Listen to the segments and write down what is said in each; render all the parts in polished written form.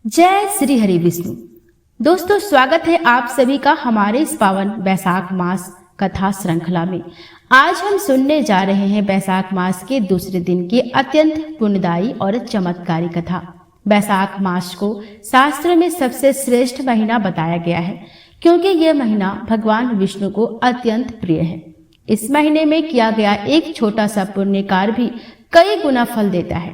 जय श्री हरि विष्णु। दोस्तों, स्वागत है आप सभी का हमारे इस पावन बैसाख मास कथा श्रृंखला में। आज हम सुनने जा रहे हैं बैसाख मास के दूसरे दिन की अत्यंत पुण्यदायी और चमत्कारी कथा। बैसाख मास को शास्त्र में सबसे श्रेष्ठ महीना बताया गया है, क्योंकि यह महीना भगवान विष्णु को अत्यंत प्रिय है। इस महीने में किया गया एक छोटा सा पुण्य कार्य भी कई गुना फल देता है।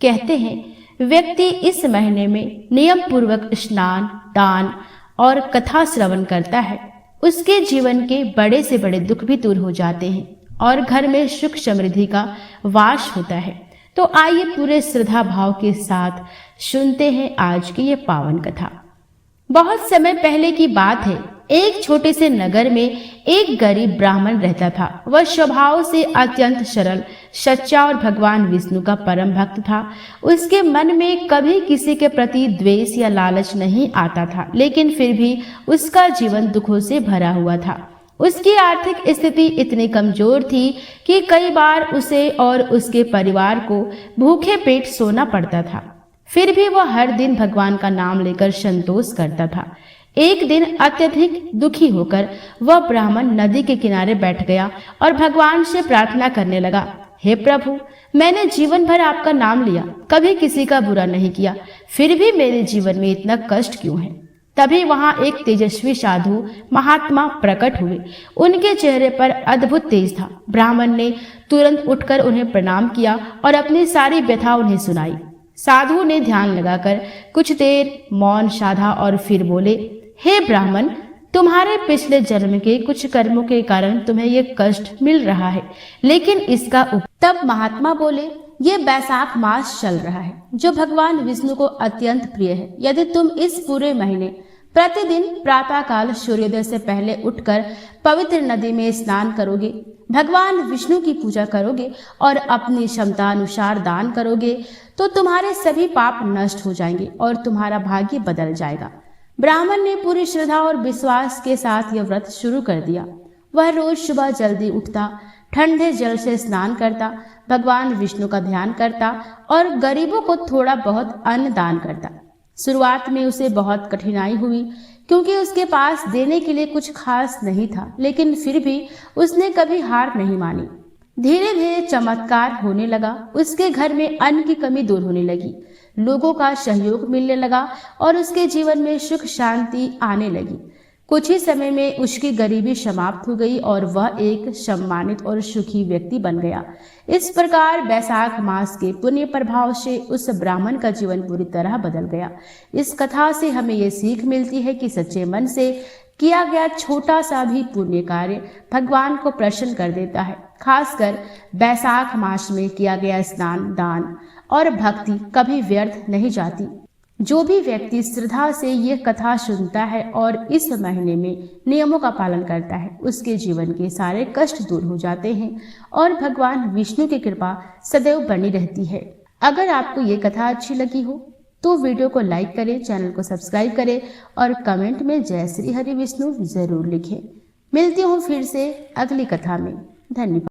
कहते हैं, व्यक्ति इस महीने में नियम पूर्वक स्नान, दान और कथा श्रवण करता है, उसके जीवन के बड़े से बड़े दुख भी दूर हो जाते हैं और घर में सुख समृद्धि का वास होता है। तो आइए पूरे श्रद्धा भाव के साथ सुनते हैं आज की ये पावन कथा। बहुत समय पहले की बात है। एक छोटे से नगर में एक गरीब ब्राह्मण रहता था। वह स्वभाव से अत्यंत सरल, सच्चा और भगवान विष्णु का परम भक्त था। उसके मन में कभी किसी के प्रति द्वेष या लालच नहीं आता था, लेकिन फिर भी उसका जीवन दुखों से भरा हुआ था। उसकी आर्थिक स्थिति इतनी कमजोर थी कि कई बार उसे और उसके परिवार को भूखे पेट सोना पड़ता था। फिर भी वह हर दिन भगवान का नाम लेकर संतोष करता था। एक दिन अत्यधिक दुखी होकर वह ब्राह्मण नदी के किनारे बैठ गया और भगवान से प्रार्थना करने लगा, हे प्रभु, मैंने जीवन भर आपका नाम लिया, कभी किसी का बुरा नहीं किया, फिर भी मेरे जीवन में इतना कष्ट क्यों है? तभी वहां एक तेजस्वी साधु महात्मा प्रकट हुए। उनके चेहरे पर अद्भुत तेज था। ब्राह्मण ने तुरंत उठकर उन्हें प्रणाम किया और अपनी सारी व्यथा उन्हें सुनाई। साधु ने ध्यान लगाकर कुछ देर मौन साधा और फिर बोले, हे ब्राह्मण, तुम्हारे पिछले जन्म के कुछ कर्मों के कारण तुम्हें ये कष्ट मिल रहा है, लेकिन इसका तब महात्मा बोले, ये बैसाख मास चल रहा है जो भगवान विष्णु को अत्यंत प्रिय है। यदि तुम इस पूरे महीने प्रतिदिन प्रातः काल सूर्योदय से पहले उठकर पवित्र नदी में स्नान करोगे, भगवान विष्णु की पूजा करोगे और अपनी क्षमता अनुसार दान करोगे, तो तुम्हारे सभी पाप नष्ट हो जाएंगे और तुम्हारा भाग्य बदल जाएगा। ब्राह्मण ने पूरी श्रद्धा और विश्वास के साथ यह व्रत शुरू कर दिया। वह रोज सुबह जल्दी उठता, ठंडे जल से स्नान करता, भगवान विष्णु का ध्यान करता और गरीबों को थोड़ा बहुत अन्न दान करता। शुरुआत में उसे बहुत कठिनाई हुई, क्योंकि उसके पास देने के लिए कुछ खास नहीं था, लेकिन फिर भी उसने कभी हार नहीं मानी। धीरे धीरे चमत्कार होने लगा। उसके घर में अन्न की कमी दूर होने लगी, लोगों का सहयोग मिलने लगा और उसके जीवन में सुख शांति आने लगी। कुछ ही समय में उसकी गरीबी समाप्त हो गई और वह एक सम्मानित और सुखी व्यक्ति बन गया। इस प्रकार बैसाख मास के पुण्य प्रभाव से उस ब्राह्मण का जीवन पूरी तरह बदल गया। इस कथा से हमें ये सीख मिलती है कि सच्चे मन से किया गया छोटा सा भी पुण्य कार्य भगवान को प्रसन्न कर देता है। खासकर बैसाख मास में किया गया स्नान, दान और भक्ति कभी व्यर्थ नहीं जाती। जो भी व्यक्ति श्रद्धा से यह कथा सुनता है और इस महीने में नियमों का पालन करता है, उसके जीवन के सारे कष्ट दूर हो जाते हैं और भगवान विष्णु की कृपा सदैव बनी रहती है। अगर आपको ये कथा अच्छी लगी हो तो वीडियो को लाइक करें, चैनल को सब्सक्राइब करें और कमेंट में जय श्री हरि विष्णु जरूर लिखें। मिलती हूँ फिर से अगली कथा में। धन्यवाद।